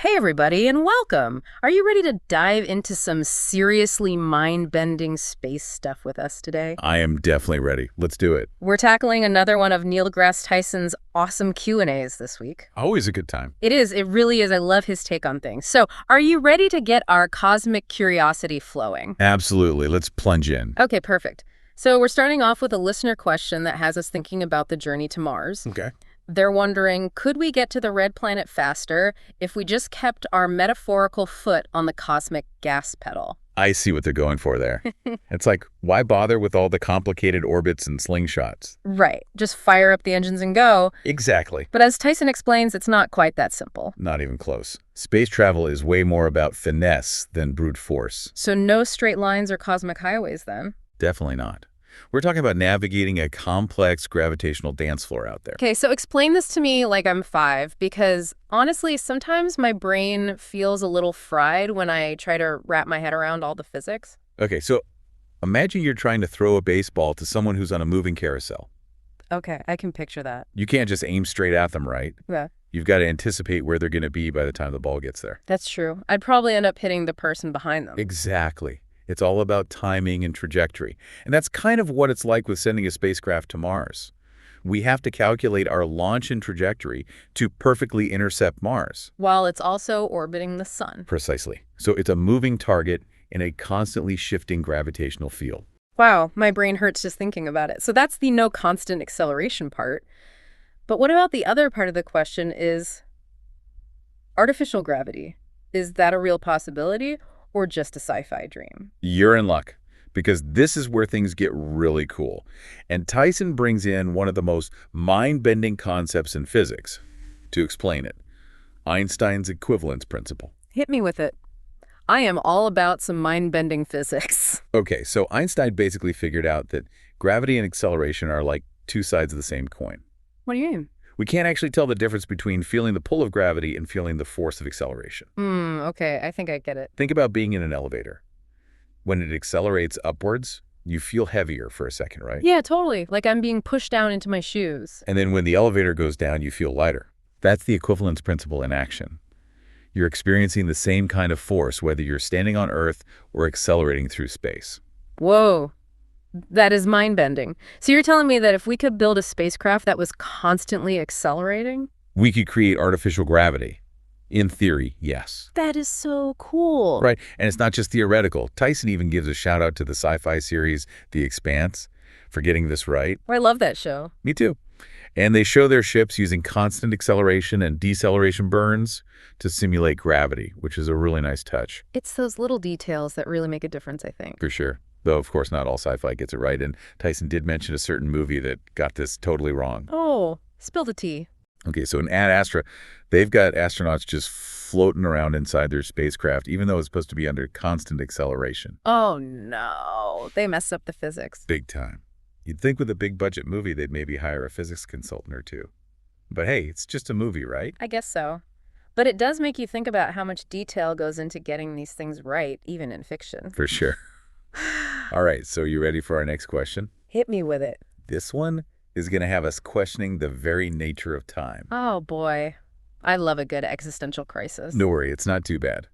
Hey, everybody, and welcome. Are you ready to dive into some seriously mind-bending space stuff with us today? I am definitely ready. Let's do it. We're tackling another one of Neil deGrasse Tyson's awesome Q&As this week. Always a good time. It is. It really is. I love his take on things. So, are you ready to get our cosmic curiosity flowing? Absolutely. Let's plunge in. Okay, perfect. So, we're starting off with a listener question that has us thinking about the journey to Mars. Okay. They're wondering, could we get to the red planet faster if we just kept our metaphorical foot on the cosmic gas pedal? I see what they're going for there. It's like, why bother with all the complicated orbits and slingshots? Right. Just fire up the engines and go. Exactly. But as Tyson explains, it's not quite that simple. Not even close. Space travel is way more about finesse than brute force. So no straight lines or cosmic highways then? Definitely not. We're talking about navigating a complex gravitational dance floor out there. Okay, so explain this to me like I'm 5, because honestly, sometimes my brain feels a little fried when I try to wrap my head around all the physics. Okay, so imagine you're trying to throw a baseball to someone who's on a moving carousel. Okay, I can picture that. You can't just aim straight at them, right? Yeah. You've got to anticipate where they're going to be by the time the ball gets there. That's true. I'd probably end up hitting the person behind them. Exactly. It's all about timing and trajectory. And that's kind of what it's like with sending a spacecraft to Mars. We have to calculate our launch and trajectory to perfectly intercept Mars. While it's also orbiting the sun. Precisely. So it's a moving target in a constantly shifting gravitational field. Wow, my brain hurts just thinking about it. So that's the no constant acceleration part. But what about the other part of the question is artificial gravity? Is that a real possibility or just a sci-fi dream? You're in luck, because this is where things get really cool. And Tyson brings in one of the most mind-bending concepts in physics to explain it: Einstein's equivalence principle. Hit me with it. I am all about some mind-bending physics. Okay, so Einstein basically figured out that gravity and acceleration are like two sides of the same coin. What do you mean? We can't actually tell the difference between feeling the pull of gravity and feeling the force of acceleration. Okay, I think I get it. Think about being in an elevator. When it accelerates upwards, you feel heavier for a second, right? Yeah, totally. Like I'm being pushed down into my shoes. And then when the elevator goes down, you feel lighter. That's the equivalence principle in action. You're experiencing the same kind of force, whether you're standing on Earth or accelerating through space. Whoa. That is mind-bending. So you're telling me that if we could build a spacecraft that was constantly accelerating? We could create artificial gravity. In theory, yes. That is so cool. Right, and it's not just theoretical. Tyson even gives a shout out to the sci-fi series The Expanse for getting this right. I love that show. Me too. And they show their ships using constant acceleration and deceleration burns to simulate gravity, which is a really nice touch. It's those little details that really make a difference, I think. For sure. Though, of course, not all sci-fi gets it right, and Tyson did mention a certain movie that got this totally wrong. Oh, spill the tea. Okay, so in Ad Astra, they've got astronauts just floating around inside their spacecraft, even though it's supposed to be under constant acceleration. Oh, no. They messed up the physics. Big time. You'd think with a big-budget movie they'd maybe hire a physics consultant or two. But hey, it's just a movie, right? I guess so. But it does make you think about how much detail goes into getting these things right, even in fiction. For sure. All right, so you ready for our next question? Hit me with it. This one is going to have us questioning the very nature of time. Oh, boy. I love a good existential crisis. No worry, it's not too bad.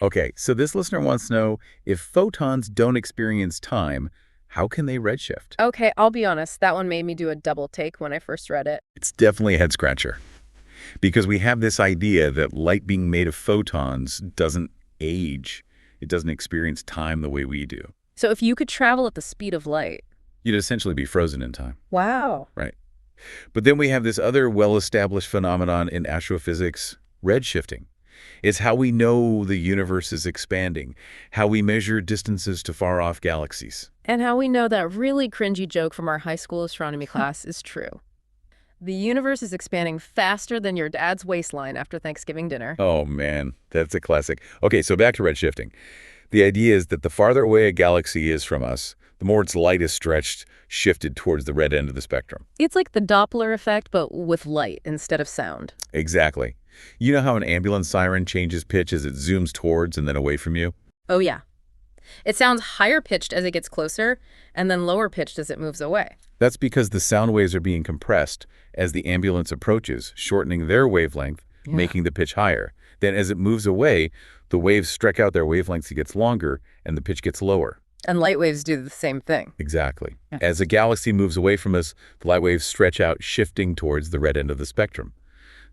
Okay, so this listener wants to know, if photons don't experience time, how can they redshift? Okay, I'll be honest. That one made me do a double take when I first read it. It's definitely a head-scratcher, because we have this idea that light being made of photons doesn't age. It doesn't experience time the way we do. So if you could travel at the speed of light. You'd essentially be frozen in time. Wow. Right. But then we have this other well-established phenomenon in astrophysics, redshifting. It's how we know the universe is expanding, how we measure distances to far-off galaxies. And how we know that really cringy joke from our high school astronomy class is true. The universe is expanding faster than your dad's waistline after Thanksgiving dinner. Oh, man, that's a classic. Okay, so back to redshifting. The idea is that the farther away a galaxy is from us, the more its light is stretched, shifted towards the red end of the spectrum. It's like the Doppler effect, but with light instead of sound. Exactly. You know how an ambulance siren changes pitch as it zooms towards and then away from you? Oh, yeah. It sounds higher pitched as it gets closer, and then lower pitched as it moves away. That's because the sound waves are being compressed as the ambulance approaches, shortening their wavelength, making the pitch higher. Then as it moves away, the waves stretch out their wavelengths, it gets longer, and the pitch gets lower. And light waves do the same thing. Exactly. Yeah. As a galaxy moves away from us, the light waves stretch out, shifting towards the red end of the spectrum.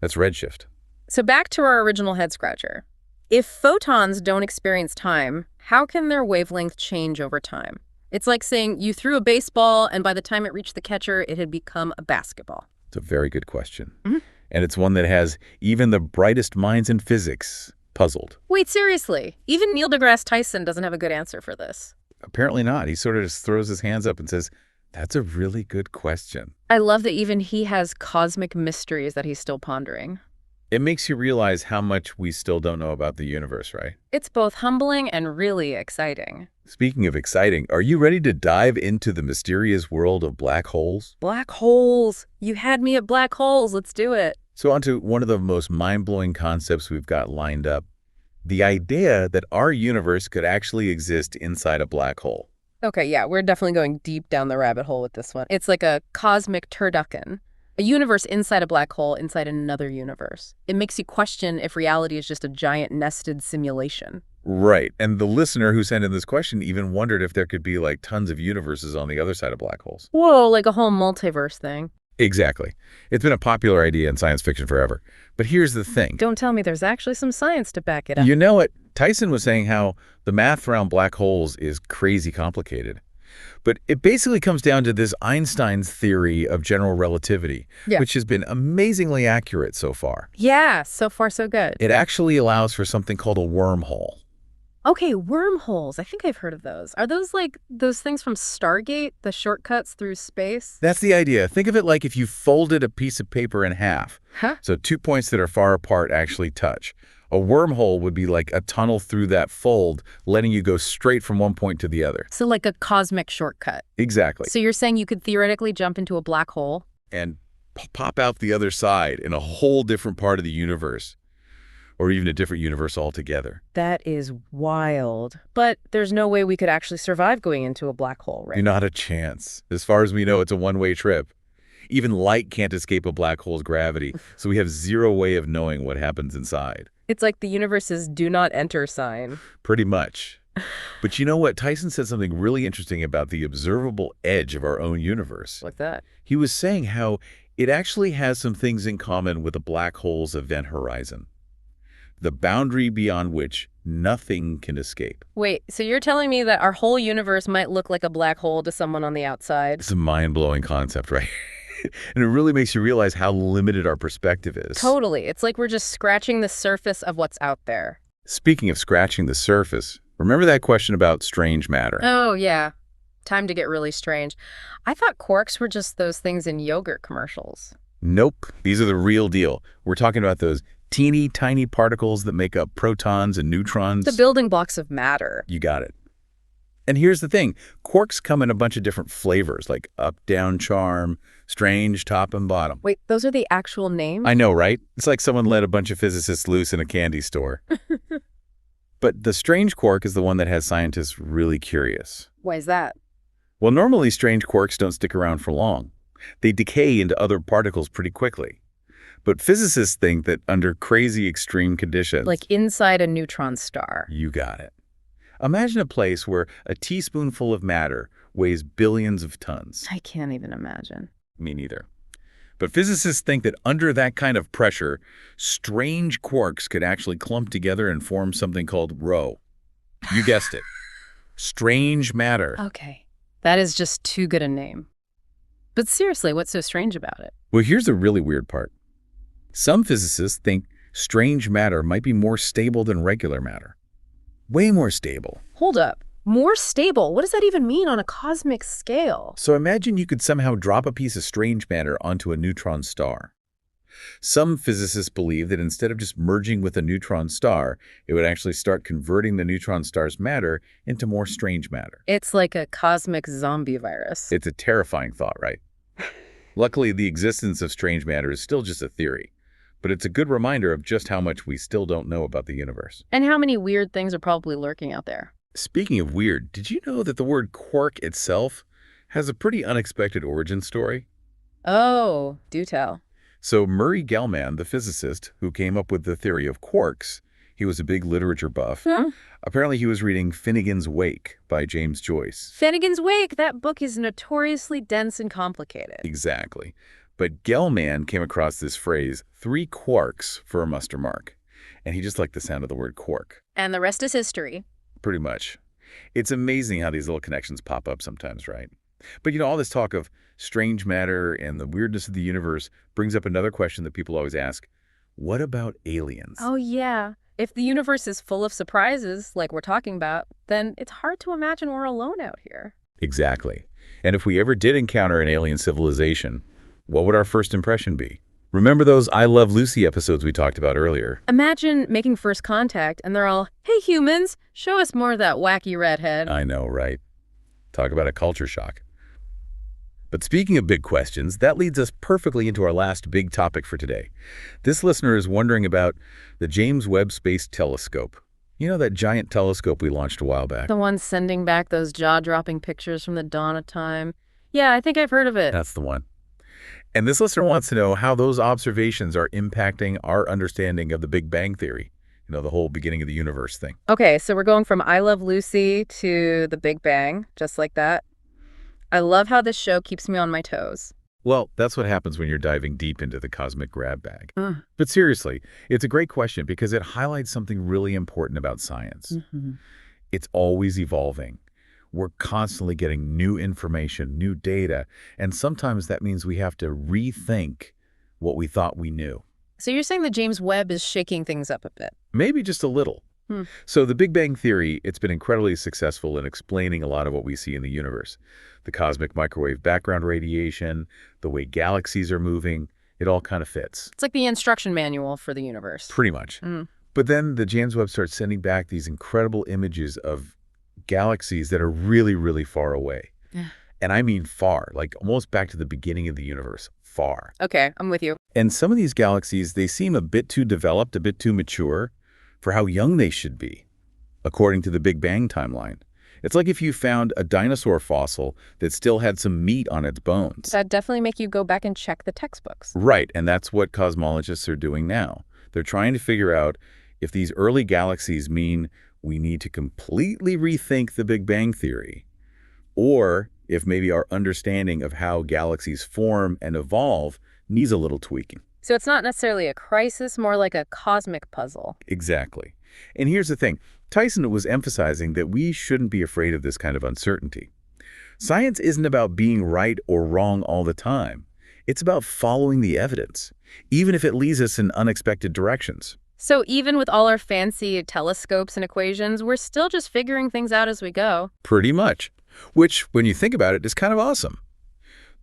That's redshift. So back to our original head scratcher. If photons don't experience time, how can their wavelength change over time? It's like saying you threw a baseball and by the time it reached the catcher, it had become a basketball. It's a very good question. Mm-hmm. And it's one that has even the brightest minds in physics puzzled. Wait, seriously? Even Neil deGrasse Tyson doesn't have a good answer for this. Apparently not. He sort of just throws his hands up and says, that's a really good question. I love that even he has cosmic mysteries that he's still pondering. It makes you realize how much we still don't know about the universe, right? It's both humbling and really exciting. Speaking of exciting, are you ready to dive into the mysterious world of black holes? Black holes! You had me at black holes. Let's do it. So on to one of the most mind-blowing concepts we've got lined up. The idea that our universe could actually exist inside a black hole. Okay, yeah, we're definitely going deep down the rabbit hole with this one. It's like a cosmic turducken. A universe inside a black hole inside another universe. It makes you question if reality is just a giant nested simulation. Right. And the listener who sent in this question even wondered if there could be like tons of universes on the other side of black holes. Whoa, like a whole multiverse thing. Exactly. It's been a popular idea in science fiction forever. But here's the thing. Don't tell me there's actually some science to back it up. You know what? Tyson was saying how the math around black holes is crazy complicated. But it basically comes down to this Einstein's theory of general relativity, which has been amazingly accurate so far. Yeah, so far so good. It actually allows for something called a wormhole. Okay, wormholes. I think I've heard of those. Are those like those things from Stargate, the shortcuts through space? That's the idea. Think of it like if you folded a piece of paper in half. Huh? So 2 points that are far apart actually touch. A wormhole would be like a tunnel through that fold, letting you go straight from one point to the other. So like a cosmic shortcut. Exactly. So you're saying you could theoretically jump into a black hole? And pop out the other side in a whole different part of the universe. Or even a different universe altogether. That is wild. But there's no way we could actually survive going into a black hole, right? Not a chance. As far as we know, it's a one-way trip. Even light can't escape a black hole's gravity, so we have zero way of knowing what happens inside. It's like the universe's do not enter sign. Pretty much. But you know what? Tyson said something really interesting about the observable edge of our own universe. Like that. He was saying how it actually has some things in common with a black hole's event horizon. The boundary beyond which nothing can escape. Wait, so you're telling me that our whole universe might look like a black hole to someone on the outside? It's a mind-blowing concept, right? And it really makes you realize how limited our perspective is. Totally. It's like we're just scratching the surface of what's out there. Speaking of scratching the surface, remember that question about strange matter? Oh, yeah. Time to get really strange. I thought quarks were just those things in yogurt commercials. Nope. These are the real deal. We're talking about those teeny tiny particles that make up protons and neutrons. The building blocks of matter. You got it. And here's the thing. Quarks come in a bunch of different flavors, like up, down, charm, strange, top, and bottom. Wait, those are the actual names? I know, right? It's like someone let a bunch of physicists loose in a candy store. But the strange quark is the one that has scientists really curious. Why is that? Well, normally strange quarks don't stick around for long. They decay into other particles pretty quickly. But physicists think that under crazy extreme conditions... Like inside a neutron star. You got it. Imagine a place where a teaspoonful of matter weighs billions of tons. I can't even imagine. Me neither. But physicists think that under that kind of pressure, strange quarks could actually clump together and form something called rho. You guessed it. Strange matter. Okay. That is just too good a name. But seriously, what's so strange about it? Well, here's the really weird part. Some physicists think strange matter might be more stable than regular matter. Way more stable. Hold up. More stable? What does that even mean on a cosmic scale? So imagine you could somehow drop a piece of strange matter onto a neutron star. Some physicists believe that instead of just merging with a neutron star, it would actually start converting the neutron star's matter into more strange matter. It's like a cosmic zombie virus. It's a terrifying thought, right? Luckily, the existence of strange matter is still just a theory, but it's a good reminder of just how much we still don't know about the universe. And how many weird things are probably lurking out there. Speaking of weird, did you know that the word quark itself has a pretty unexpected origin story? Oh, do tell. So Murray Gell-Mann, the physicist who came up with the theory of quarks, he was a big literature buff. Hmm? Apparently he was reading Finnegan's Wake by James Joyce. Finnegan's Wake, that book is notoriously dense and complicated. Exactly. But Gell-Mann came across this phrase, 3 quarks for a muster mark. And he just liked the sound of the word quark. And the rest is history. Pretty much. It's amazing how these little connections pop up sometimes, right? But all this talk of strange matter and the weirdness of the universe brings up another question that people always ask. What about aliens? Oh, yeah. If the universe is full of surprises, like we're talking about, then it's hard to imagine we're alone out here. Exactly. And if we ever did encounter an alien civilization, what would our first impression be? Remember those I Love Lucy episodes we talked about earlier? Imagine making first contact and they're all, "Hey humans, show us more of that wacky redhead." I know, right? Talk about a culture shock. But speaking of big questions, that leads us perfectly into our last big topic for today. This listener is wondering about the James Webb Space Telescope. You know that giant telescope we launched a while back? The one sending back those jaw-dropping pictures from the dawn of time. Yeah, I think I've heard of it. That's the one. And this listener wants to know how those observations are impacting our understanding of the Big Bang Theory. The whole beginning of the universe thing. Okay, so we're going from I Love Lucy to the Big Bang, just like that. I love how this show keeps me on my toes. Well, that's what happens when you're diving deep into the cosmic grab bag. But seriously, it's a great question because it highlights something really important about science. It's always evolving. We're constantly getting new information, new data, and sometimes that means we have to rethink what we thought we knew. So you're saying that James Webb is shaking things up a bit? Maybe just a little. So the Big Bang Theory, it's been incredibly successful in explaining a lot of what we see in the universe. The cosmic microwave background radiation, the way galaxies are moving, it all kind of fits. It's like the instruction manual for the universe. Pretty much. But then the James Webb starts sending back these incredible images of galaxies that are really, really far away. And I mean far, like almost back to the beginning of the universe. Far. Okay, I'm with you. And some of these galaxies, they seem a bit too developed, a bit too mature for how young they should be, according to the Big Bang timeline. It's like if you found a dinosaur fossil that still had some meat on its bones. That'd definitely make you go back and check the textbooks. Right, and that's what cosmologists are doing now. They're trying to figure out if these early galaxies mean we need to completely rethink the Big Bang Theory, or if maybe our understanding of how galaxies form and evolve needs a little tweaking. So it's not necessarily a crisis, more like a cosmic puzzle. Exactly. And here's the thing. Tyson was emphasizing that we shouldn't be afraid of this kind of uncertainty. Science isn't about being right or wrong all the time. It's about following the evidence, even if it leads us in unexpected directions. So even with all our fancy telescopes and equations, we're still just figuring things out as we go. Pretty much. Which, when you think about it, is kind of awesome.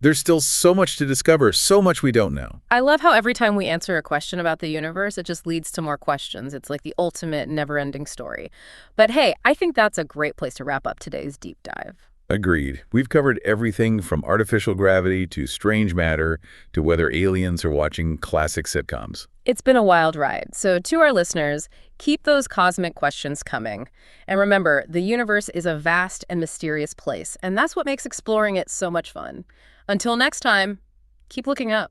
There's still so much to discover, so much we don't know. I love how every time we answer a question about the universe, it just leads to more questions. It's like the ultimate never-ending story. But hey, I think that's a great place to wrap up today's deep dive. Agreed. We've covered everything from artificial gravity to strange matter to whether aliens are watching classic sitcoms. It's been a wild ride. So to our listeners, keep those cosmic questions coming. And remember, the universe is a vast and mysterious place, and that's what makes exploring it so much fun. Until next time, keep looking up.